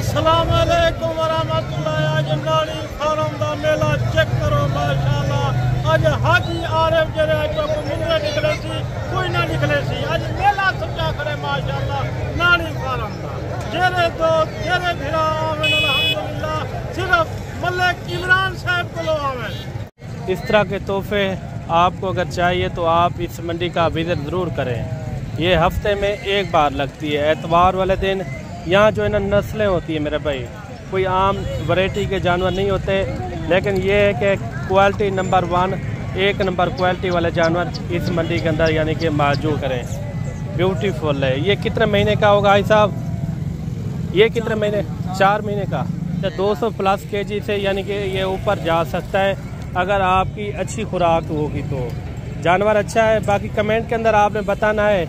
अस्सलाम वालेकुम वरहमतुल्लाह। आज नाड़ी फार्म दा मेला चेक करो माशाअल्लाह। आज हाजी आरिफ जरे तो मुंडे निकले सी कोई ना निकले सी। आज मेला सच्चा करे माशाअल्लाह नाड़ी फार्म दा जरे तो जरे भिड़ा आवे अल्हम्दुलिल्लाह। सिर्फ मलिक इमरान साहब को लो आवे। इस तरह के तोहफे आपको अगर चाहिए तो आप इस मंडी का विजिट ज़रूर करें। ये हफ्ते में एक बार लगती है, एतवार वाले दिन। यहाँ जो है ना नस्लें होती है मेरे भाई, कोई आम वैरायटी के जानवर नहीं होते, लेकिन ये है कि क्वालिटी नंबर 1, एक नंबर क्वालिटी वाले जानवर इस मंडी के अंदर यानी कि मौजूद करें। ब्यूटीफुल है। ये कितने महीने का होगा भाई साहब? ये कितने महीने? 4 महीने का। तो 200 प्लस केजी से यानी कि ये ऊपर जा सकता है अगर आपकी अच्छी खुराक होगी तो। जानवर अच्छा है। बाकी कमेंट के अंदर आपने बताना है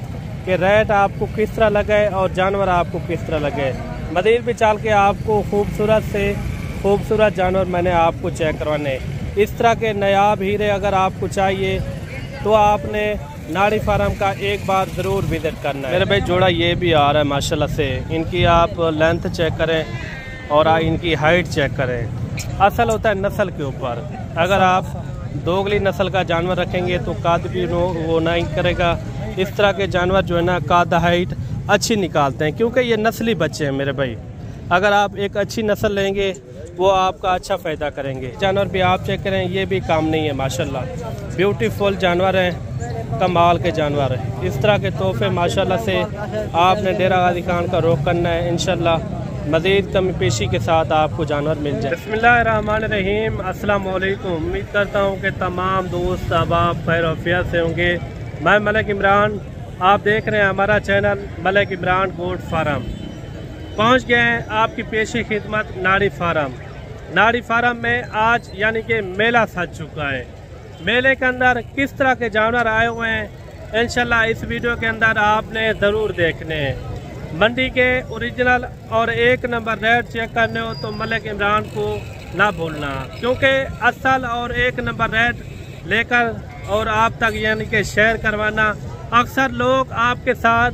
कि रेट आपको किस तरह लगे और जानवर आपको किस तरह लगे। मज़ीद भी चल के आपको खूबसूरत से खूबसूरत जानवर मैंने आपको चेक करवाने। इस तरह के नायाब हीरे अगर आपको चाहिए तो आपने नाड़ी फार्म का एक बार ज़रूर विज़िट करना है। मेरे भाई जोड़ा ये भी आ रहा है माशाल्लाह से। इनकी आप लेंथ चेक करें और इनकी हाइट चेक करें। असल होता है नस्ल के ऊपर। अगर आप दोगली नस्ल का जानवर रखेंगे तो कद भी वो नहीं करेगा। इस तरह के जानवर जो है ना कद हाइट अच्छी निकालते हैं, क्योंकि ये नस्ली बच्चे हैं मेरे भाई। अगर आप एक अच्छी नस्ल लेंगे वो आपका अच्छा फ़ायदा करेंगे। जानवर भी आप चेक करें, ये भी काम नहीं है माशाल्लाह। ब्यूटीफुल जानवर हैं, कमाल के जानवर हैं। इस तरह के तोहफे माशाल्लाह से आपने डेरा गाजी खान का रुख करना है। इंशाल्लाह मज़ीद कमी पेशी के साथ आपको जानवर मिल जाए। बिस्मिल्लाहिर्रहमानिर्रहीम। अस्सलाम वालेकुम। उम्मीद करता हूँ कि तमाम दोस्त अहबाब खैर आफियत से होंगे। मैं मलिक इमरान, आप देख रहे हैं हमारा channel Malik Imran goat farm. पहुँच गए हैं आपकी पेशी खिदमत नाड़ी फार्म। नाड़ी फार्म में आज यानी कि मेला सज चुका है। मेले के अंदर किस तरह के जानवर आए हुए हैं इंशाल्लाह इस वीडियो के अंदर आपने ज़रूर देखने हैं। मंडी के ओरिजिनल और एक नंबर रेट चेक करने हो तो मलिक इमरान को ना भूलना, क्योंकि असल और एक नंबर रेट लेकर और आप तक यानी कि शेयर करवाना। अक्सर लोग आपके साथ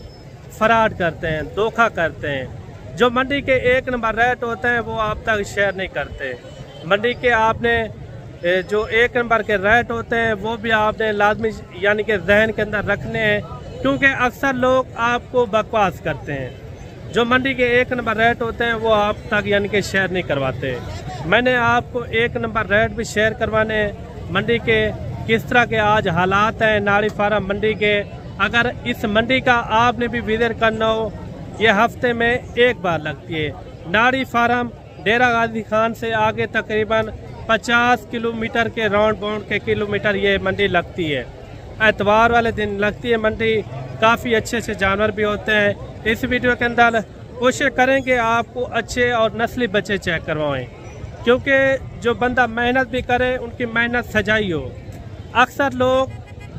फ्रॉड करते हैं, धोखा करते हैं। जो मंडी के एक नंबर रेट होते हैं वो आप तक शेयर नहीं करते। मंडी के आपने जो एक नंबर के रेट होते हैं वो भी आपने लाजमी यानी कि जहन के अंदर रखने हैं, क्योंकि अक्सर लोग आपको बकवास करते हैं। जो मंडी के एक नंबर रेट होते हैं वो आप तक यानी कि शेयर नहीं करवाते। मैंने आपको एक नंबर रेट भी शेयर करवाने मंडी के किस तरह के आज हालात हैं नाड़ी फार्म मंडी के। अगर इस मंडी का आपने भी विजिट करना हो, ये हफ्ते में एक बार लगती है। नाड़ी फार्म डेरा गाजी खान से आगे तकरीबन 50 किलोमीटर के राउंड बाउंड के किलोमीटर ये मंडी लगती है। एतवार वाले दिन लगती है मंडी। काफ़ी अच्छे अच्छे जानवर भी होते हैं। इस वीडियो के अंदर कोशिश करेंगे आपको अच्छे और नस्ली बच्चे चेक करवाएं, क्योंकि जो बंदा मेहनत भी करे उनकी मेहनत सजाई हो। अक्सर लोग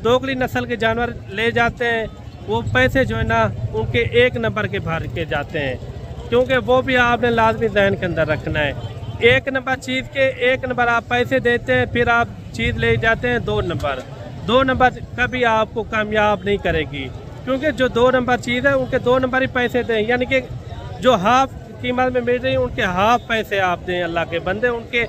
दोगली नस्ल के जानवर ले जाते हैं, वो पैसे जो है ना उनके एक नंबर के भर के जाते हैं, क्योंकि वो भी आपने लाजमी जहन के अंदर रखना है। एक नंबर चीज़ के एक नंबर आप पैसे देते हैं, फिर आप चीज़ ले जाते हैं 2 नंबर। 2 नंबर कभी आपको कामयाब नहीं करेगी, क्योंकि जो 2 नंबर चीज़ है उनके 2 नंबर ही पैसे दें, यानी कि जो हाफ कीमत में मिल रही है उनके हाफ पैसे आप दें। अल्लाह के बंदे उनके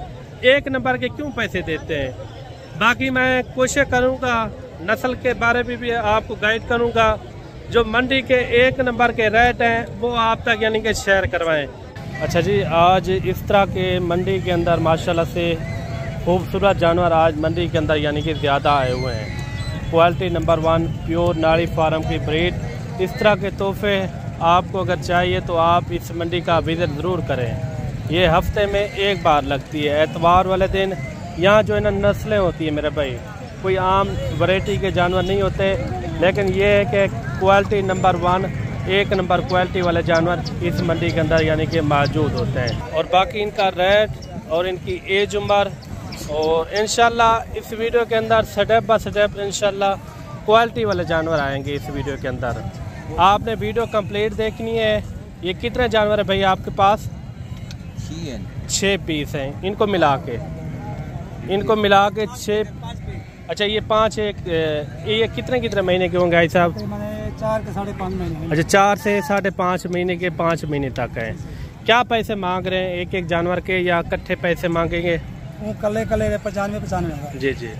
एक नंबर के क्यों पैसे देते हैं। बाकी मैं कोशिश करूँगा नस्ल के बारे में भी आपको गाइड करूँगा। जो मंडी के एक नंबर के रेट हैं वो आप तक यानी कि शेयर करवाएँ। अच्छा जी, आज इस तरह के मंडी के अंदर माशाल्लाह से खूबसूरत जानवर आज मंडी के अंदर यानी कि ज़्यादा आए हुए हैं। क्वालिटी नंबर 1 प्योर नाड़ी फार्म की ब्रीड। इस तरह के तोहफे आपको अगर चाहिए तो आप इस मंडी का विज़िट ज़रूर करें। ये हफ्ते में एक बार लगती है, एतवार वाले दिन। यहाँ जो है ना नस्लें होती है मेरे भाई, कोई आम वैरायटी के जानवर नहीं होते, लेकिन ये है कि क्वालिटी नंबर 1, एक नंबर क्वालिटी वाले जानवर इस मंडी के अंदर यानी कि मौजूद होते हैं। और बाकी इनका रेट और इनकी एज उम्र और इंशाल्लाह इस वीडियो के अंदर स्टेप बाय स्टेप इंशाल्लाह क्वालिटी वाले जानवर आएंगे इस वीडियो के अंदर। आपने वीडियो कंप्लीट देखनी है। ये कितने जानवर है भाई आपके पास? 6 पीस हैं। इनको मिला के 6। अच्छा, ये 5 ये कितने महीने के होंगे भाई साहब? 4 से 5.5 महीने। अच्छा, 4 से 5.5 महीने के 5 महीने तक हैं। क्या पैसे मांग रहे हैं एक एक जानवर के, या इकट्ठे पैसे मांगेंगे? वो कले 95 जी जी।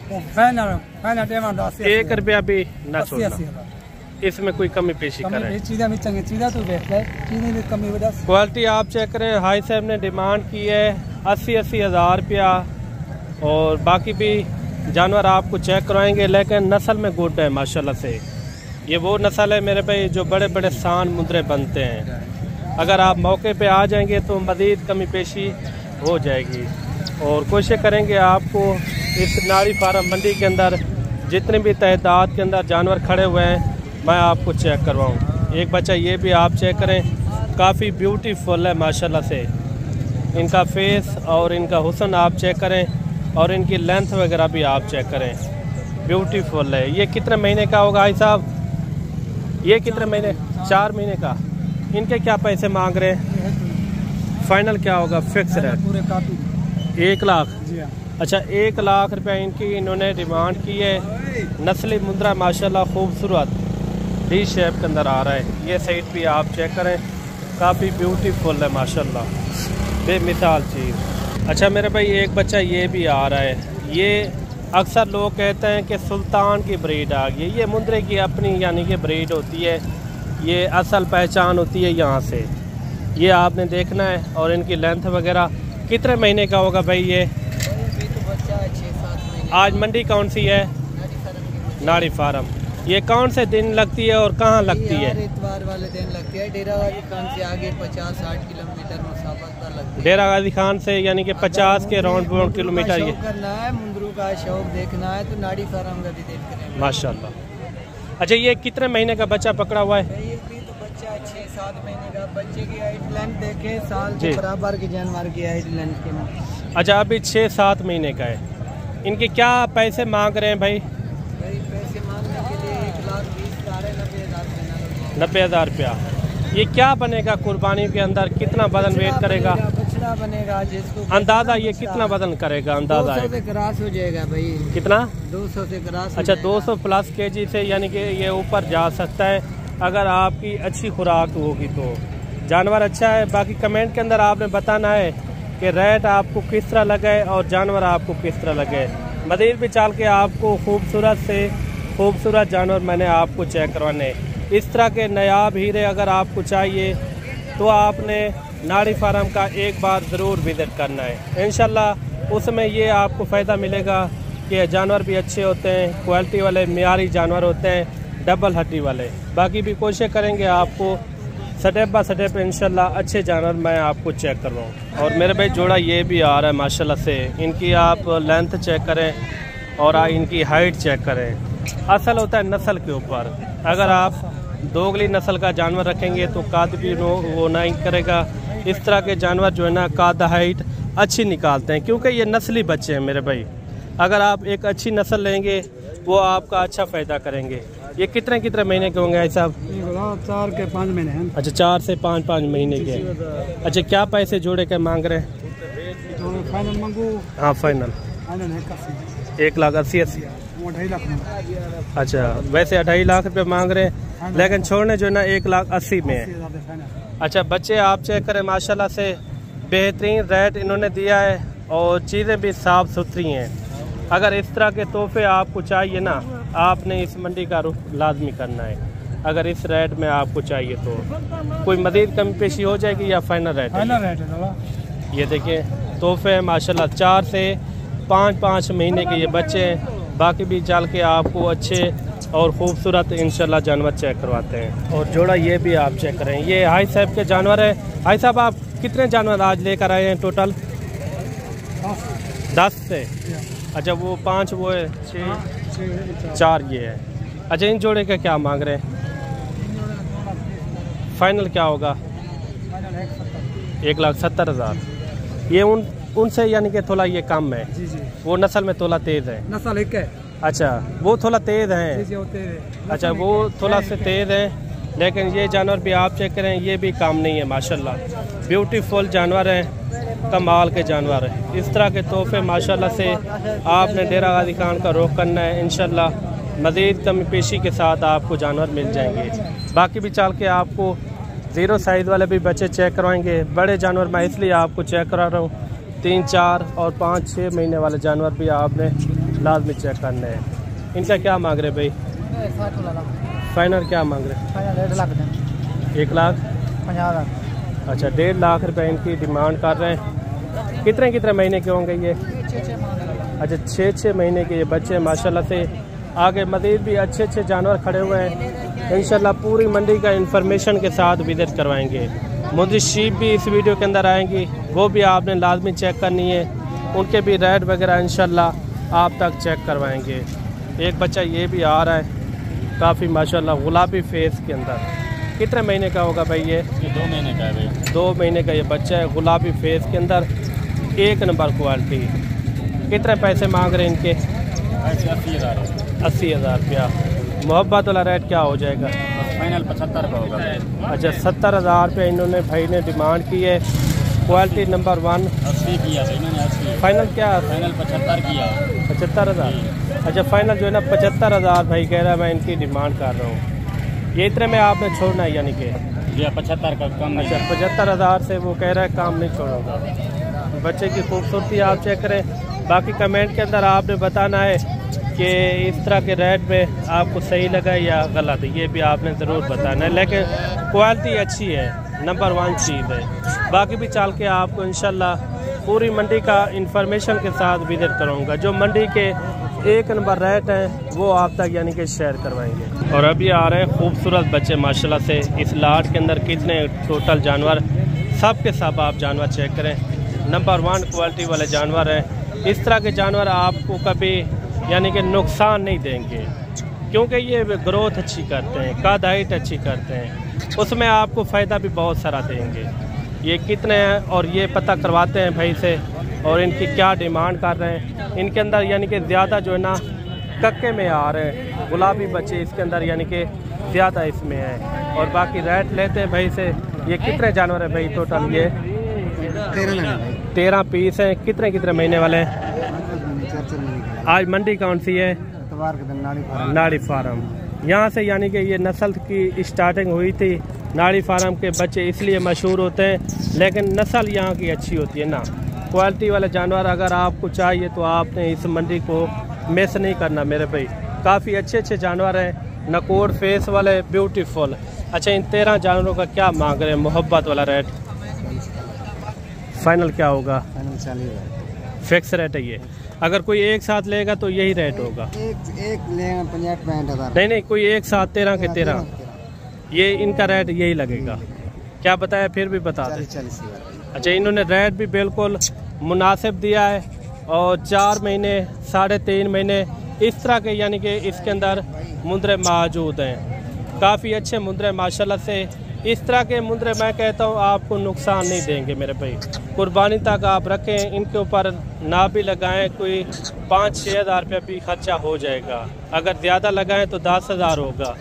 वो फाइनल डिमांड 1 रुपया भी ना 80 छोड़ना, 80 इसमें कोई कमी पेशी करें। चीज़ें भी चंगी चीज़ें तो देख ले, चीज़ें भी कमी वजह से। क्वालिटी आप चेक करें, भाई साहब ने डिमांड की है 80 हज़ार रुपया, और बाकी भी जानवर आपको चेक करवाएंगे, लेकिन नस्ल में गुड है माशाल्लाह से। ये वो नस्ल है मेरे भाई जो बड़े बड़े सान मुंदरे बनते हैं। अगर आप मौके पे आ जाएंगे तो मज़ीद कमी पेशी हो जाएगी, और कोशिश करेंगे आपको इस नाड़ी फार्म मंडी के अंदर जितने भी तादाद के अंदर जानवर खड़े हुए हैं मैं आपको चेक करवाऊँ। एक बच्चा ये भी आप चेक करें, काफ़ी ब्यूटीफुल है माशाल्लाह से। इनका फेस और इनका हुस्न आप चेक करें, और इनकी लेंथ वगैरह भी आप चेक करें, ब्यूटीफुल है। ये कितने महीने का होगा भाई साहब? ये कितने महीने? 4 महीने का। इनके क्या पैसे मांग रहे हैं? फाइनल क्या होगा? फिक्स है पूरे काफी 1 लाख। जी हाँ। अच्छा, 1 लाख रुपया इनकी इन्होंने डिमांड की है। नस्ली मुंद्रा माशाल्लाह खूबसूरत डी शेप के अंदर आ रहा है। ये साइड भी आप चेक करें, काफ़ी ब्यूटीफुल है माशाल्लाह, बेमिसाल चीज़। अच्छा मेरे भाई एक बच्चा ये भी आ रहा है। ये अक्सर लोग कहते हैं कि सुल्तान की ब्रीड आ गई। ये मुंद्रे की अपनी यानी कि ब्रीड होती है, ये असल पहचान होती है यहाँ से। ये आपने देखना है, और इनकी लेंथ वगैरह कितने महीने का होगा भाई ये? तो बच्चा 6-7 महीने। आज मंडी कौन सी है? नाड़ी फार्म। ये कौन से दिन लगती है और कहाँ लगती है? इतवार वाले दिन लगती है। डेरा गाजी खान से आगे 50-60 किलोमीटर मुसाफत लगती है। डेरा गाजी खान से यानी कि 50 के राउंड किलोमीटर। ये करना है, मुंद्रू का शौक देखना है तो नाड़ी फार्म का भी देख करें माशाल्लाह। अच्छा ये कितने महीने का बच्चा पकड़ा हुआ है? ये भी तो बच्चा 6-7 महीने का। बच्चे की हाइट लेंथ देखे, साल जी। के बराबर की जानवर की हाइट लेंथ के ना। अच्छा अभी 6-7 महीने का है। इनके क्या पैसे मांग रहे हैं भाई? भाई पैसे मांगने के लिए 1,20,000 90,000 90,000 रुपया। ये क्या बनेगा कुर्बानी के अंदर? कितना वजन वेट करेगा? बछड़ा बनेगा जिसको अंदाजा ये कितना वजन करेगा? अंदाजा 200 से क्रॉस हो जाएगा भाई। कितना? 200 से क्रॉस। अच्छा 200 प्लस केजी से यानी कि ये ऊपर जा सकता है अगर आपकी अच्छी खुराक होगी तो। जानवर अच्छा है। बाकी कमेंट के अंदर आपने बताना है कि रेट आपको किस तरह लगे और जानवर आपको किस तरह लगे। मज़ीद भी चाल के आपको खूबसूरत से खूबसूरत जानवर मैंने आपको चेक करवाने। इस तरह के नायाब हीरे अगर आपको चाहिए तो आपने नाड़ी फार्म का एक बार ज़रूर विज़िट करना है। इंशाल्लाह उसमें ये आपको फ़ायदा मिलेगा कि जानवर भी अच्छे होते हैं, क्वालिटी वाले मियारी जानवर होते हैं, डबल हड्डी वाले। बाकी भी कोशिश करेंगे आपको स्टेप बाय स्टेप इंशाल्लाह अच्छे जानवर मैं आपको चेक करवाऊँ। और मेरे भाई जोड़ा ये भी आ रहा है माशाल्लाह से। इनकी आप लेंथ चेक करें और इनकी हाइट चेक करें। असल होता है नस्ल के ऊपर। अगर आप दोगली नस्ल का जानवर रखेंगे तो काद भी वो नहीं करेगा। इस तरह के जानवर जो है ना काद हाइट अच्छी निकालते हैं, क्योंकि ये नस्ली बच्चे हैं मेरे भाई। अगर आप एक अच्छी नस्ल लेंगे वो आपका अच्छा फ़ायदा करेंगे। ये कितने कितने महीने के होंगे साहब? 4 के 5 महीने हैं। अच्छा 4 से 5 महीने के। अच्छा क्या पैसे जोड़े के मांग रहे हैं? फाइनल मांगू? हाँ फाइनल 1,80,000। 2.5 लाख। अच्छा वैसे 2.5 लाख रुपये मांग रहे हैं, लेकिन छोड़ने जो है ना 1,80,000 में है। अच्छा बच्चे आप चेक करें माशाल्लाह से बेहतरीन रेट इन्होंने दिया है, और चीज़ें भी साफ़ सुथरी हैं। अगर इस तरह के तोहफे आपको चाहिए ना, आपने इस मंडी का रुख लाजमी करना है। अगर इस रेट में आपको चाहिए तो कोई मज़ीद कमी पेशी हो जाएगी या फाइनल रेट है? ये देखिए तोहफे हैं माशाल्लाह। 4 से 5 महीने के ये बच्चे हैं। बाकी भी चल के आपको अच्छे और ख़ूबसूरत इंशाल्लाह जानवर चेक करवाते हैं। और जोड़ा ये भी आप चेक करें। ये हाई साहब के जानवर है। हाई साहब आप कितने जानवर आज लेकर आए हैं टोटल? 10 से। अच्छा वो 5 वो है, 6 4 ये है। अच्छा इन जोड़े का क्या मांग रहे हैं? फाइनल क्या होगा? 1,70,000। ये उनसे यानी कि थोड़ा ये कम है। जी जी। वो नस्ल में थोड़ा तेज़ है। नस्ल एक है। अच्छा वो थोड़ा तेज़ है। अच्छा वो थोड़ा से तेज़ है, लेकिन ये जानवर भी आप चेक करें, ये भी काम नहीं है माशाल्लाह। ब्यूटीफुल जानवर हैं, कमाल के जानवर हैं। इस तरह के तोहफे माशाल्लाह से आपने डेरा गाजी खान का रुख करना है। इंशाल्लाह मज़ीद कमी पेशी के साथ आपको जानवर मिल जाएंगे। बाकी भी चल के आपको ज़ीरो साइज़ वाले भी बच्चे चेक करवाएंगे। बड़े जानवर मैं इसलिए आपको चेक करा रहा हूँ, 3, 4 और 5, 6 महीने वाले जानवर भी आपने लाजमी चेक करने हैं। इनका क्या मांग रहे भाई? फाइनल क्या मांग रहे? 1,50,000। अच्छा, 1.5 लाख रुपए इनकी डिमांड कर रहे हैं। कितने महीने के होंगे ये? अच्छा, 6 महीने के ये बच्चे माशाल्लाह से। आगे मज़ीद भी अच्छे जानवर खड़े हुए हैं। इंशाल्लाह पूरी मंडी का इंफॉर्मेशन के साथ विजिट करवाएंगे। मुझे शीप भी इस वीडियो के अंदर आएंगी, वो भी आपने लाजमी चेक करनी है। उनके भी रेट वगैरह इंशाल्लाह आप तक चेक करवाएंगे। एक बच्चा ये भी आ रहा है, काफ़ी माशाल्लाह गुलाबी फेस के अंदर। कितने महीने का होगा भाई ये? 2 महीने का है भाई। 2 महीने का ये बच्चा है, गुलाबी फेस के अंदर, 1 नंबर क्वालिटी। कितने पैसे मांग रहे हैं इनके? 80,000 रुपया। मोहब्बत वाला रेट क्या हो जाएगा? फाइनल 75 का होगा। अच्छा, 70,000 रुपये इन्होंने भाई ने डिमांड की है। Quality number 1। 80 किया था इन्होंने, 80। फाइनल क्या? फाइनल 75 किया। 75,000। अच्छा, फाइनल जो है ना 75,000 भाई कह रहा है, मैं इनकी डिमांड कर रहा हूँ। ये इतने में आपने छोड़ना है यानी कि? जी 75 का कम नहीं। अच्छा, 75,000 से वो कह रहा है काम नहीं छोड़ूंगा। बच्चे की खूबसूरती आप चेक करें। बाकी कमेंट के अंदर आपने बताना है कि इस तरह के रेट में आपको सही लगा या गलत, ये भी आपने ज़रूर बताना है। लेकिन क्वालिटी अच्छी है, नंबर 1 चीज़ है। बाकी भी चल के आपको इंशाल्लाह पूरी मंडी का इंफॉर्मेशन के साथ विजिट करूँगा। जो मंडी के 1 नंबर रेट हैं वो आप तक यानी कि शेयर करवाएंगे। और अभी आ रहे हैं खूबसूरत बच्चे माशाल्लाह से। इस लाट के अंदर कितने टोटल जानवर, सब के सब आप जानवर चेक करें, नंबर 1 क्वालिटी वाले जानवर हैं। इस तरह के जानवर आपको कभी यानी कि नुकसान नहीं देंगे, क्योंकि ये ग्रोथ अच्छी करते हैं, कद हाइट अच्छी करते हैं, उसमें आपको फ़ायदा भी बहुत सारा देंगे। ये कितने हैं और ये पता करवाते हैं भाई से, और इनकी क्या डिमांड कर रहे हैं। इनके अंदर यानी कि ज़्यादा जो है ना कक्के में आ रहे हैं, गुलाबी बच्चे इसके अंदर यानी कि ज़्यादा इसमें है। और बाकी रेट लेते हैं भाई से। ये कितने जानवर है भाई टोटल? ये 13 पीस हैं। कितने महीने वाले हैं? आज मंडी कौन सी है? नाड़ी फार्म। यहाँ से यानी कि ये नस्ल की स्टार्टिंग हुई थी। नाड़ी फार्म के बच्चे इसलिए मशहूर होते हैं, लेकिन नस्ल यहाँ की अच्छी होती है ना। क्वालिटी वाले जानवर अगर आपको चाहिए तो आपने इस मंडी को मिस नहीं करना मेरे भाई। काफ़ी अच्छे जानवर हैं, नकोर फेस वाले, ब्यूटीफुल। अच्छा, इन 13 जानवरों का क्या मांग रहे हैं? मोहब्बत वाला रेट फाइनल क्या होगा? फिक्स रेट है ये। अगर कोई एक साथ लेगा तो यही रेट होगा। एक लेगा 50-65 नहीं, कोई एक साथ 13 के 13, ये इनका रेट यही लगेगा। क्या बताया फिर भी बता दें। अच्छा, इन्होंने रेट भी बिल्कुल मुनासिब दिया है। और 4 महीने 3.5 महीने इस तरह के यानी कि इसके अंदर मुंदरे मौजूद हैं। काफ़ी अच्छे मुंदरे माशाल्लाह से। इस तरह के मुंदरे मैं कहता हूँ आपको नुकसान नहीं देंगे मेरे भाई। कुर्बानी तक आप रखें, इनके ऊपर ना भी लगाएं, कोई 5-6 हज़ार रुपये भी खर्चा हो जाएगा। अगर ज़्यादा लगाएं तो 10,000 होगा।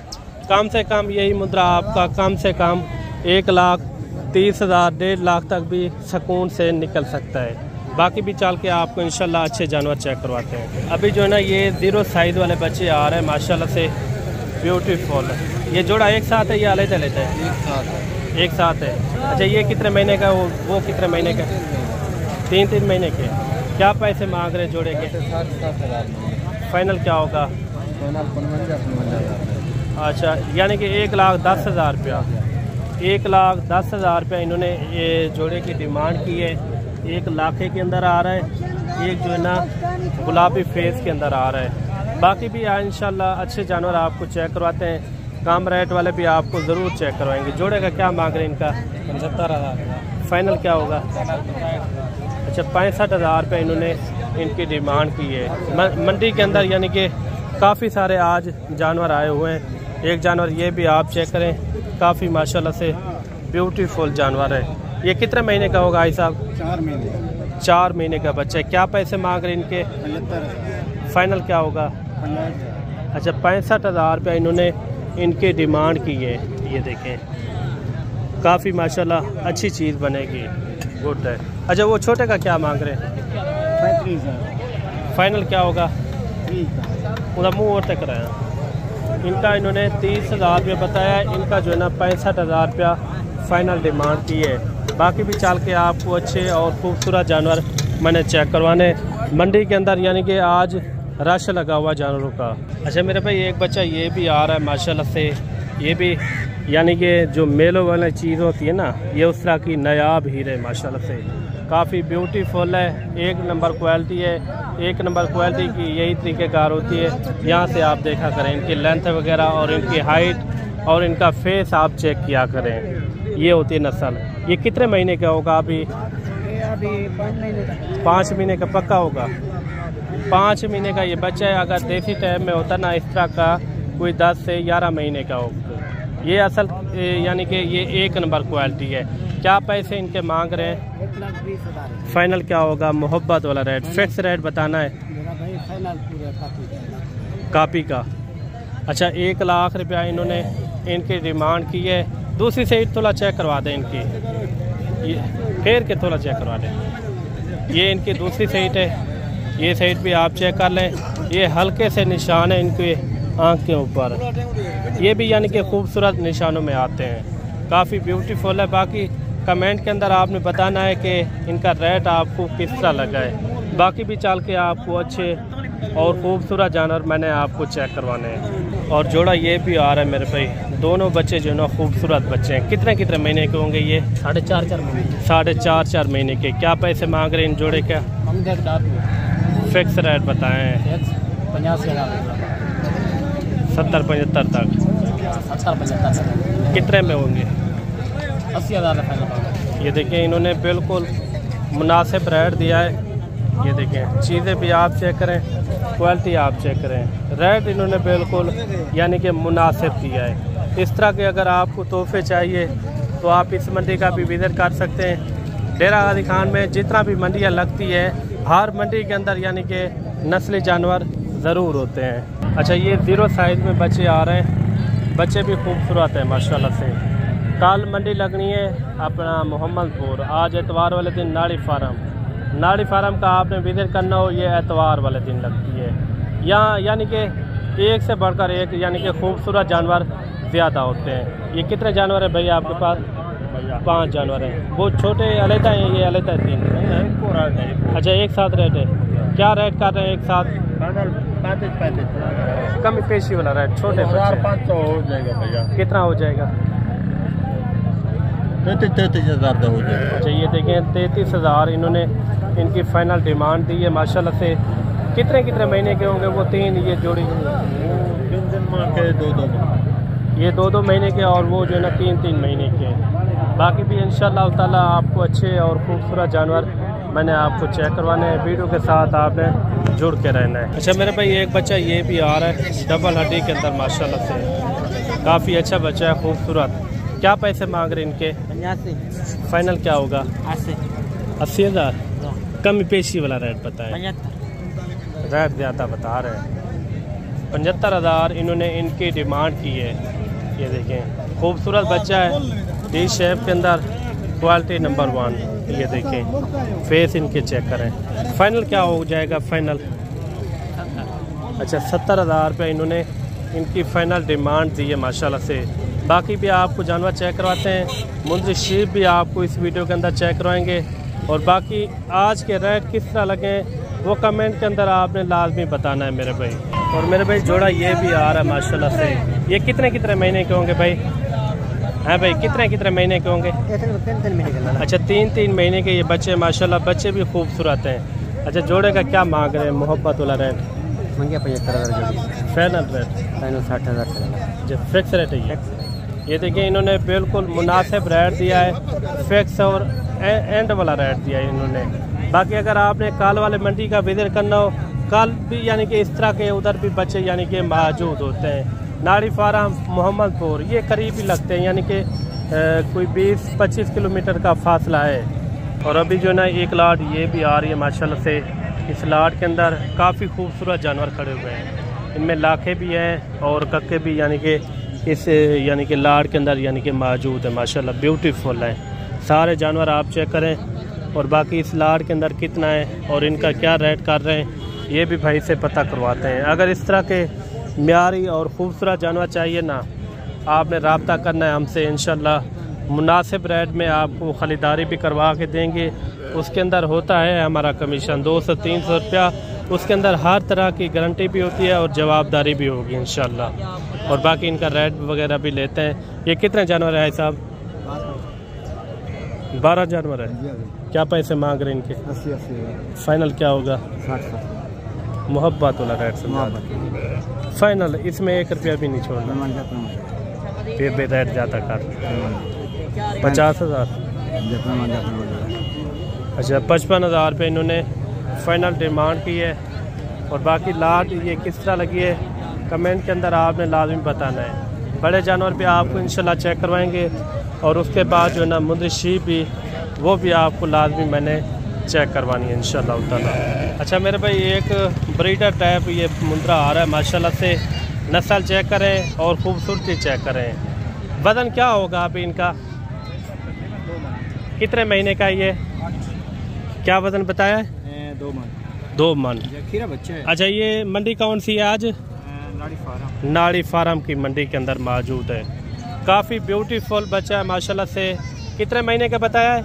कम से कम यही मुद्रा आपका कम से कम 1,30,000 1.5 लाख तक भी सुकून से निकल सकता है। बाकी भी चल के आपको इंशाल्लाह अच्छे जानवर चेक करवाते हैं। अभी जो है ना ये 0 साइज़ वाले बच्चे आ रहे हैं माशाल्लाह से, ब्यूटीफुल। ये जोड़ा एक साथ है या अलग लेते हैं? एक साथ है। अच्छा, ये कितने महीने का? वो कितने महीने का? 3 महीने के। क्या पैसे मांग रहे हैं जोड़े के? फाइनल क्या होगा? अच्छा, यानी कि 1,10,000 रुपया। 1,10,000 रुपया इन्होंने ये जोड़े की डिमांड की है। 1 लाख के अंदर आ रहा है। एक जो है ना गुलाबी फेस के अंदर आ रहा है। बाकी भी इंशाल्लाह अच्छे जानवर आपको चेक करवाते हैं। कम रेट वाले भी आपको ज़रूर चेक करवाएंगे। जोड़े का क्या मांग रहे हैं इनका? 75,000। फाइनल क्या होगा? अच्छा, 65,000 रुपये इन्होंने इनकी डिमांड की है। मंडी के अंदर यानी कि काफ़ी सारे आज जानवर आए हुए हैं। एक जानवर ये भी आप चेक करें, काफ़ी माशाल्लाह से ब्यूटीफुल जानवर है। ये कितने महीने का होगा भाई साहब? 4 महीने का बच्चा है। क्या पैसे मांग रहे हैं इनके? फाइनल क्या होगा? अच्छा, 65,000 रुपये इन्होंने इनकी डिमांड की है। ये देखें, काफ़ी माशाल्लाह अच्छी चीज़ बनेगी, गुड है। अच्छा, वो छोटे का क्या मांग रहे हैं? 35,000। फाइनल क्या होगा? पूरा मुँह और तक रहा। इनका इन्होंने 30,000 रुपये बताया। इनका जो है ना 65,000 रुपया फ़ाइनल डिमांड की है। बाकी भी चल के आपको अच्छे और खूबसूरत जानवर मैंने चेक करवाने मंडी के अंदर, यानी कि आज रश लगा हुआ जानवरों का। अच्छा मेरे भाई एक बच्चा ये भी आ रहा है माशाल्लाह से, ये भी यानी कि जो मेलों वाली चीज़ होती है ना, ये उस तरह की नायाब हीरे माशाल्लाह से, काफ़ी ब्यूटीफुल है, एक नंबर क्वालिटी है। एक नंबर क्वालिटी की यही तरीक़ेकार होती है। यहाँ से आप देखा करें इनकी लेंथ वगैरह और इनकी हाइट और इनका फेस आप चेक किया करें। ये होती है नस्ल। ये कितने महीने का होगा अभी? 5 महीने का पक्का होगा। 5 महीने का ये बच्चा है। अगर देसी टाइम में होता ना इस तरह का, कोई 10 से 11 महीने का होगा। ये असल यानी कि ये एक नंबर क्वालिटी है। क्या पैसे इनके मांग रहे हैं? 1,20,000। फाइनल क्या होगा? मोहब्बत वाला रेट, फिक्स रेट बताना है कापी का। अच्छा 1 लाख रुपया इन्होंने इनकी डिमांड की है। दूसरी साइड थोड़ा चेक करवा दें इनकी, ये फेर के थोड़ा चेक करवा दें। ये इनकी दूसरी साइड है, ये साइड भी आप चेक कर लें। ये हल्के से निशान है इनके आँख के ऊपर, ये भी यानी कि खूबसूरत निशानों में आते हैं, काफ़ी ब्यूटीफुल है। बाकी कमेंट के अंदर आपने बताना है कि इनका रेट आपको किस तरह लगा है। बाकी भी चल के आपको अच्छे और खूबसूरत जानवर मैंने आपको चेक करवाने हैं। और जोड़ा ये भी आ रहा है मेरे भाई, दोनों बच्चे जो है ना खूबसूरत बच्चे हैं। कितने कितने महीने के होंगे ये? 4.5 महीने। 4.5 महीने के। क्या पैसे मांग रहे हैं इन जोड़े का? फिक्स रेट बताएं। 85,000। 70-75 तक। 70-75। कितने में होंगे? 80,000। ये देखें इन्होंने बिल्कुल मुनासिब रेट दिया है। ये देखें चीज़ें भी आप चेक करें, क्वालिटी आप चेक करें, रेट इन्होंने बिल्कुल यानी कि मुनासिब दिया है। इस तरह के अगर आपको तोहफे चाहिए तो आप इस मंडी का भी विजिट कर सकते हैं। डेरा गाजी खान में जितना भी मंडियाँ लगती है, हर मंडी के अंदर यानी कि नस्ली जानवर ज़रूर होते हैं। अच्छा ये 0 साइज़ में बच्चे आ रहे हैं, बच्चे भी खूबसूरत हैं माशाल्लाह से। कल मंडी लगनी है अपना मोहम्मदपुर, आज एतवार वाले दिन नाड़ी फार्म का आपने विजिट करना हो, ये एतवार वाले दिन लगती है। यहाँ यानी कि एक से बढ़कर एक यानी कि खूबसूरत जानवर ज़्यादा होते हैं। ये कितने जानवर हैं भैया आपके पास? 5 जानवर हैं। वो छोटे अलग हैं, ये अलग है 3। अच्छा एक साथ रेट है? क्या रेट कर रहे हैं एक साथ? 35 कम पेशी वाला रेट छोटे 500 हो जाएगा भैया। कितना हो जाएगा? 33,000 का हो जाएगा। अच्छा ये देखें 33,000 इन्होंने इनकी फ़ाइनल डिमांड दी है माशाल्लाह से। कितने महीने के होंगे वो 3? ये जोड़ी 3 माह के 2 ये 2 महीने के, और वो जो है ना 3 महीने के। बाकी भी इंशाल्लाह ताला आपको अच्छे और खूबसूरत जानवर मैंने आपको चेक करवाने हैं। वीडियो के साथ आपने जुड़ के रहना है। अच्छा मेरे भाई एक बच्चा ये भी आ रहा है डबल हड्डी के अंदर माशाल्लाह से, काफ़ी अच्छा बच्चा है, खूबसूरत। क्या पैसे मांग रहे इनके? 85। फाइनल क्या होगा? 80,000। कम पेशी वाला रेट बताएं। 75। रेट ज़्यादा बता रहे हैं। 75,000 इन्होंने इनकी डिमांड की है। ये देखें खूबसूरत बच्चा है, डी शेप के अंदर, क्वालिटी नंबर 1। ये देखें फेस इनके चेक करें। फाइनल क्या हो जाएगा? फाइनल अच्छा 70,000 रुपये इन्होंने इनकी फ़ाइनल डिमांड दी है माशाल्लाह से। बाकी भी आपको जानवर चेक करवाते हैं, मुंजी शीप भी आपको इस वीडियो के अंदर चेक करवाएंगे। और बाकी आज के रेट किस तरह लगे वो कमेंट के अंदर आपने लाजमी बताना है मेरे भाई। और मेरे भाई जोड़ा ये भी आ रहा है माशाल्लाह से। ये कितने महीने के होंगे भाई? हाँ भाई कितने महीने के होंगे? 3 महीने का। अच्छा 3 महीने के ये बच्चे माशाल्लाह, बच्चे भी खूबसूरत हैं। अच्छा जोड़े का क्या मांग रहे हैं? मोहब्बत वाला रेट मंगिया 75,000 जोड़ी। Final rate? फाइनल 60,000 जो फिक्स रेट है ये देखिए इन्होंने बिल्कुल मुनासिब रेट दिया है, फिक्स और एंड वाला रेट दिया है इन्होंने। बाकी अगर आपने कल वाले मंडी का विजिट करना हो, कल भी यानी कि इस तरह के उधर भी बच्चे यानी कि मौजूद होते हैं। नाड़ी फार्म मोहम्मदपुर ये करीब ही लगते हैं, यानी कि कोई 20-25 किलोमीटर का फासला है। और अभी जो ना एक लाट ये भी आ रही है माशाल्लाह से। इस लाट के अंदर काफ़ी खूबसूरत जानवर खड़े हुए हैं, इनमें लाखे भी हैं और कक्के भी यानी कि इस यानी कि लाट के अंदर यानी कि मौजूद है माशाल्लाह, ब्यूटीफुल है सारे जानवर। आप चेक करें। और बाकी इस लाट के अंदर कितना है और इनका क्या रेट कर रहे हैं ये भी भाई से पता करवाते हैं। अगर इस तरह के म्यारी और ख़ूबसूरत जानवर चाहिए ना, आपने रब्ता करना है हमसे, इंशाल्लाह मुनासिब रेट में आपको ख़रीदारी भी करवा के देंगे। उसके अंदर होता है हमारा कमीशन 200-300 रुपया। उसके अंदर हर तरह की गारंटी भी होती है और जवाबदारी भी होगी इंशाल्लाह। और बाकी इनका रेट वगैरह भी लेते हैं। ये कितने जानवर है साहब? 12 जानवर है। क्या पैसे मांग रहे हैं इनके? 80 फाइनल क्या होगा? 60 मोहब्बत वाला रेट से फाइनल, इसमें 1 रुपया भी नहीं छोड़ना। फिर भी रेट ज़्यादा कर 50,000। अच्छा 55,000 रुपये इन्होंने फाइनल डिमांड की है। और बाकी लाट ये किस तरह लगी है कमेंट के अंदर आपने लाजमी बताना है। बड़े जानवर भी आपको इंशाल्लाह चेक करवाएंगे और उसके बाद जो है ना मुंदरी शीप भी वो भी आपको लाजमी मैंने चेक करवानी है इंशाल्लाह ताला। अच्छा मेरे भाई एक ब्रीडर टाइप ये मुंद्रा आ रहा है माशाल्लाह से। नस्ल चेक करें और खूबसूरती चेक करें। वज़न क्या होगा अभी इनका? कितने महीने का ये? क्या वज़न बताया है? 2 मन। खीरा बच्चा है। अच्छा ये मंडी कौन सी है आज? नाड़ी फार्म की मंडी के अंदर मौजूद है। काफ़ी ब्यूटीफुल बच्चा है माशाल्लाह से। कितने महीने का बताया है?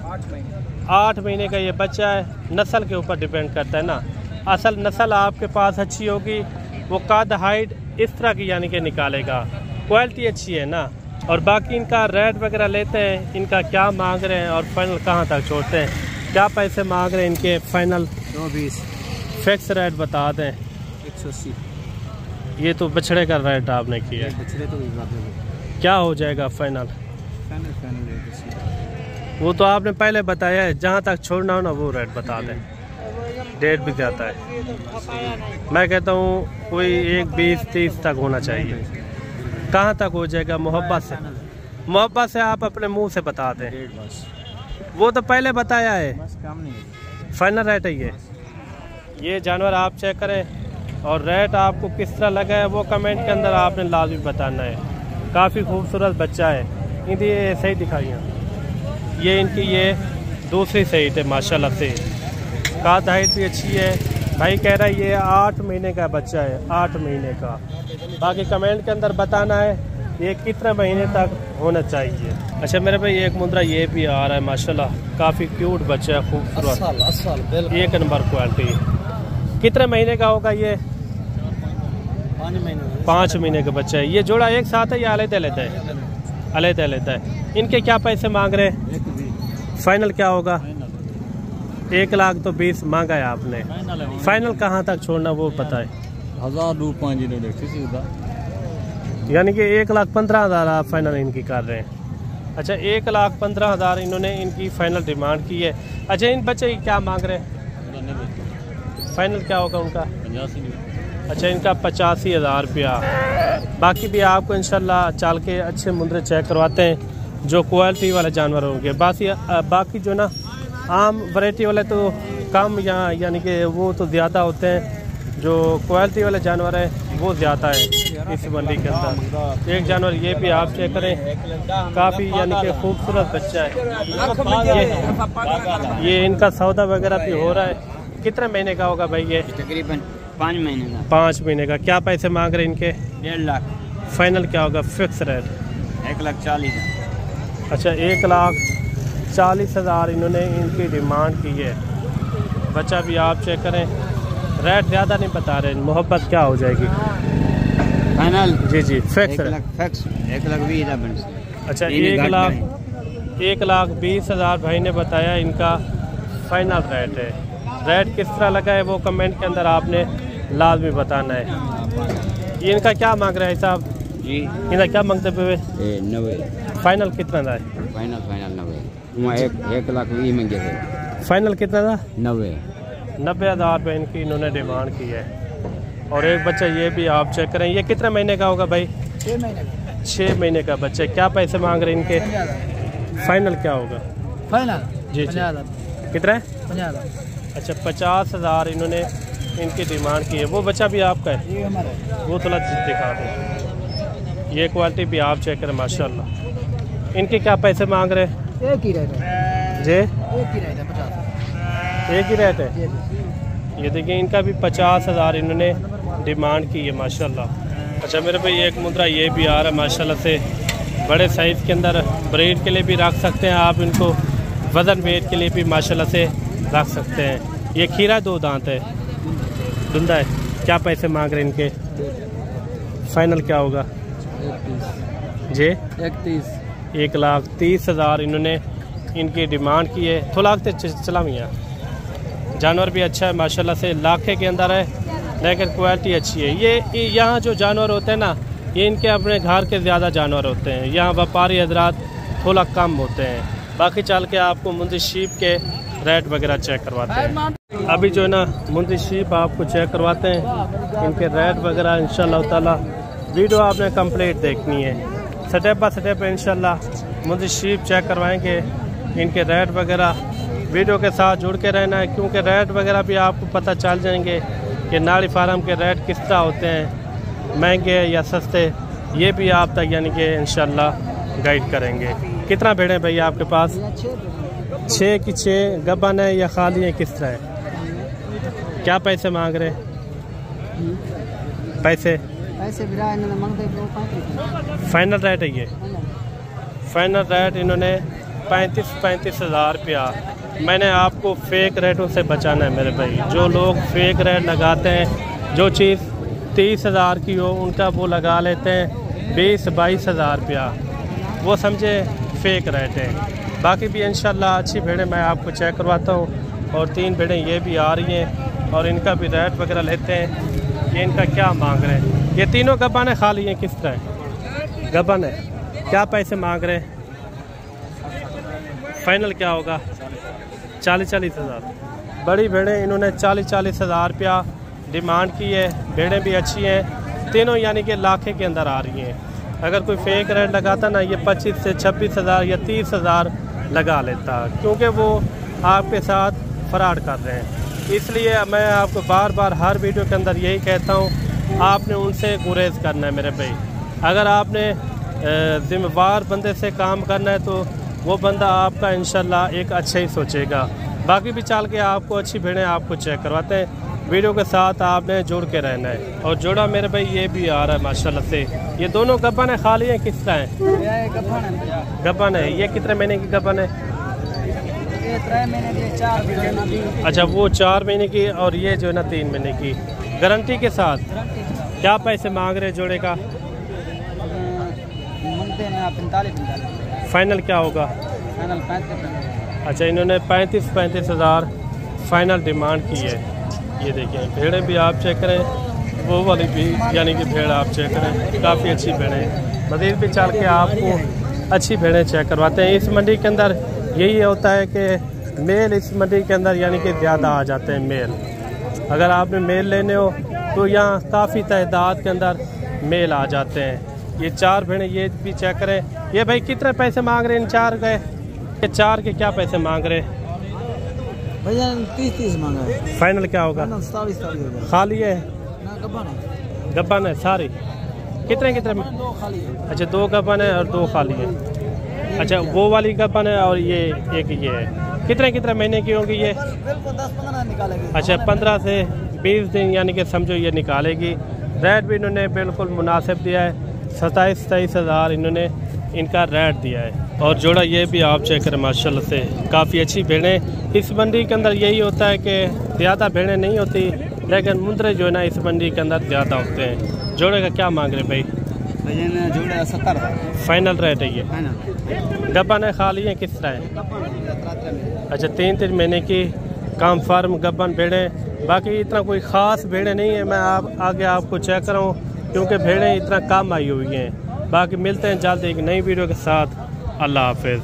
8 महीने का ये बच्चा है। नस्ल के ऊपर डिपेंड करता है ना। असल नस्ल आपके पास अच्छी होगी वो कद हाइट इस तरह की यानी कि निकालेगा। क्वालिटी अच्छी है ना। और बाकी इनका रेट वगैरह लेते हैं, इनका क्या मांग रहे हैं और फाइनल कहाँ तक छोड़ते हैं, क्या पैसे मांग रहे हैं इनके फाइनल? 220 फिक्स रेट बता दें। 180। ये तो बछड़े का रेट आपने किया है। बछड़े तो क्या हो जाएगा फाइनल? वो तो आपने पहले बताया है, जहाँ तक छोड़ना हो ना वो रेट बता दें। डेट भी जाता है। मैं कहता हूँ कोई 1-20-30 तक होना चाहिए। कहाँ तक हो जाएगा? मोहब्बत से, मोहब्बत से आप अपने मुंह से बता दें। वो तो पहले बताया है। फाइनल रेट है ये जानवर आप चेक करें और रेट आपको किस तरह लगा है वो कमेंट के अंदर आपने लाजमी बताना है। काफ़ी खूबसूरत बच्चा है। इनकी ये सही दिखाइए। ये इनकी ये दूसरी सही है माशाल्लाह से। काद हाइट भी अच्छी है। भाई कह रहा है ये 8 महीने का बच्चा है, 8 महीने का। बाकी कमेंट के अंदर बताना है ये कितने महीने तक होना चाहिए। अच्छा मेरे भाई एक मुंद्रा ये भी आ रहा है माशाल्लाह। काफ़ी क्यूट बच्चा है, खूबसूरत, 1 नंबर क्वालिटी। कितने महीने का होगा ये? 5 महीने का बच्चा है। ये जोड़ा एक साथ है या अलग लेता है? अलग लेता है। इनके क्या पैसे मांग रहे हैं? फाइनल क्या होगा? 1,20,000 मांगा है आपने। फाइनल कहाँ तक छोड़ना वो पता है? 1000 यानी कि 1,15,000 आप फाइनल इनकी कर रहे हैं। अच्छा 1,15,000 इन्होंने इनकी फाइनल डिमांड की है। अच्छा इन बच्चे की क्या मांग रहे हैं? फाइनल क्या होगा उनका? 85। अच्छा इनका 85,000 रुपया। बाकी भी आपको इंशाल्लाह चाल के अच्छे मुंद्रे चेक करवाते हैं जो क्वालिटी वाले जानवर होंगे। बाकी जो ना आम वैरायटी वाले तो कम यानी कि वो तो ज़्यादा होते हैं। जो क्वालिटी वाले जानवर हैं वो ज़्यादा है इस मंडी के अंदर। एक जानवर ये भी आप चेक करें, काफ़ी यानी कि खूबसूरत बच्चा है। ये इनका सौदा वगैरह भी हो रहा है। कितने महीने का होगा भाई ये? तकरीबन 5 महीने का। 5 महीने का। क्या पैसे मांग रहे हैं इनके? 1.5 लाख। फाइनल क्या होगा? Fix rate 1,40,000। अच्छा 1,40,000 इन्होंने इनकी डिमांड की है। बच्चा भी आप चेक करें। रेट ज़्यादा नहीं बता रहे। मोहब्बत क्या हो जाएगी? फाइनल जी जी फिक्स। 1,20,000। अच्छा 1,20,000 भाई ने बताया इनका फाइनल रेट है। रेट किस तरह लगा है वो कमेंट के अंदर आपने लाजमी बताना है। ये इनका क्या मांग रहे हैं साहब? जी इनका क्या मांगते हुए? 90। फाइनल कितना था? फाइनल 90। 1,20,000 मंगे थे। फाइनल कितना था? 90,000 रुपये इनकी इन्होंने डिमांड की है। और एक बच्चा ये भी आप चेक करें। ये कितने महीने का होगा भाई? 6 महीने का बच्चा। क्या पैसे मांग रहे हैं इनके? फाइनल क्या होगा? फाइनल जी जी कितना है? 50,000। अच्छा 50,000 इन्होंने इनकी डिमांड की है। वो बच्चा भी आपका है? ये हमारा है। वो थोड़ा दिखा दें। ये क्वालिटी भी आप चेक करें माशाल्लाह। इनके क्या पैसे मांग रहे हैं? एक ही रेट है जी, एक ही रेट है 50। एक ही रेट है। ये देखिए इनका भी 50,000 इन्होंने डिमांड की है माशाल्लाह। अच्छा मेरे भाई एक मुद्रा ये भी आ रहा है माशाल्लाह से। बड़े साइज़ के अंदर ब्रीड के लिए भी रख सकते हैं आप इनको, वज़न वेट के लिए भी माशाल्लाह से रख सकते हैं। ये खीरा 2 दांत है, धुंधा है। क्या पैसे मांग रहे हैं इनके? फाइनल क्या होगा जी? 1,30,000 इन्होंने इनकी डिमांड की है। थोड़ा आगते चला मियाँ। जानवर भी अच्छा है माशाल्लाह से, लाखे के अंदर है लेकिन क्वालिटी अच्छी है। ये यहाँ जो जानवर होते हैं ना, ये इनके अपने घर के ज़्यादा जानवर होते हैं। यहाँ व्यापारी हजरात थोड़ा कम होते हैं। बाकी चल के आपको मुंदी शीप के रेट वगैरह चेक करवाते हैं। अभी जो है ना मुंदी शीप आपको चेक करवाते हैं, इनके रेट वगैरह इंशाल्लाह ताला। वीडियो आपने कंप्लीट देखनी है, स्टेप बाय स्टेप इंशाल्लाह मुंदी शीप चेक करवाएंगे। इनके रेट वगैरह वीडियो के साथ जुड़ के रहना है, क्योंकि रेट वगैरह भी आपको पता चल जाएंगे कि नाड़ी फार्म के रेट किस तरह होते हैं, महंगे या सस्ते। ये भी आप तक यानी कि इंशाल्लाह गाइड करेंगे। कितना भेड़े हैं भैया आपके पास? 6 की 6 गबन है या खाली है, किस तरह है? क्या पैसे मांग रहे हैं? पैसे फाइनल रेट है ये? फाइनल रेट इन्होंने 35,000 रुपया। मैंने आपको फेक रेटों से बचाना है मेरे भाई। जो लोग फेक रेट लगाते हैं, जो चीज़ 30,000 की हो उनका वो लगा लेते हैं 20-22,000 रुपया, वो समझे फेक रेट है। बाकी भी इंशाल्लाह अच्छी भेड़ें मैं आपको चेक करवाता हूँ। और 3 भेड़ें ये भी आ रही हैं और इनका भी रेट वगैरह लेते हैं कि इनका क्या मांग रहे हैं। ये तीनों गबन है, खाली हैं, किस तरह गबन है? क्या पैसे मांग रहे हैं? फाइनल क्या होगा? 40,000। बड़ी भेड़ें इन्होंने 40,000 रुपया डिमांड की है। भेड़ें भी अच्छी हैं, तीनों यानी कि लाखे के अंदर आ रही हैं। अगर कोई फेक रेट लगाता ना, ये 25 से 26,000 या 30,000 लगा लेता, क्योंकि वो आपके साथ फ्रॉड कर रहे हैं। इसलिए मैं आपको बार बार हर वीडियो के अंदर यही कहता हूँ, आपने उनसे गुरेज करना है मेरे भाई। अगर आपने जिम्मेवार बंदे से काम करना है तो वो बंदा आपका इंशाल्लाह एक अच्छा ही सोचेगा। बाकी भी चल के आपको अच्छी भेड़ें आपको चेक करवाते हैं। वीडियो के साथ आपने जुड़ के रहना है। और जोड़ा मेरे भाई ये भी आ रहा है माशाल्लाह से। ये दोनों गबन है, खाली है, किस तरह है? गबन है। ये कितने महीने की गबन है? अच्छा, वो 4 महीने की और ये जो है ना 3 महीने की, गारंटी के साथ। क्या पैसे मांग रहे जोड़े का? फाइनल क्या होगा? अच्छा, इन्होंने 35,000 फाइनल डिमांड की है। ये देखें, भेड़ें भी आप चेक करें, वो वाली भी यानी कि भेड़ आप चेक करें, काफ़ी अच्छी भेड़ें। मज़ीद भी चल के आपको अच्छी भेड़ें चेक करवाते हैं। इस मंडी के अंदर यही होता है कि मेल इस मंडी के अंदर यानी कि ज़्यादा आ जाते हैं मेल। अगर आपने मेल लेने हो तो यहाँ काफ़ी तादाद के अंदर मेल आ जाते हैं। ये 4 भेड़ें ये भी चेक करें। ये भाई कितने पैसे मांग रहे हैं इन 4 के? ये 4 के क्या पैसे मांग रहे हैं भैया? 30 मांगा है। फाइनल क्या होगा? 40 खाली है, गबन है सारी। कितने कितने? 2 खाली है। अच्छा, 2 गबन है और 2 खाली है। अच्छा, वो वाली गबन है और ये एक ये है। कितने कितने महीने की होंगी ये? बिल्कुल 10-15 निकालेगी। अच्छा, 15 से 20 दिन यानी कि समझो ये निकालेगी। रेट भी इन्होंने बिल्कुल मुनासिब दिया है, 27,000 इन्होंने इनका रेट दिया है। और जोड़ा ये भी आप चेक करें माशाल्लाह से, काफ़ी अच्छी भेड़ें। इस मंडी के अंदर यही होता है कि ज़्यादा भेड़ें नहीं होती, लेकिन मुंदरे जो है ना इस मंडी के अंदर ज़्यादा होते हैं। जोड़े का क्या मांग रहे भाई? भैया जोड़े 70 फाइनल रेट है ये? गबन है, खाली है, किस तरह है? अच्छा, 3-3 महीने की काम फार्म गबन भेड़ें। बाकी इतना कोई ख़ास भेड़ें नहीं है। मैं आगे आपको चेक कराऊँ, क्योंकि भेड़ें इतना कम आई हुई हैं। बाकी मिलते हैं जल्द एक नई वीडियो के साथ। अल्लाह हाफिज़।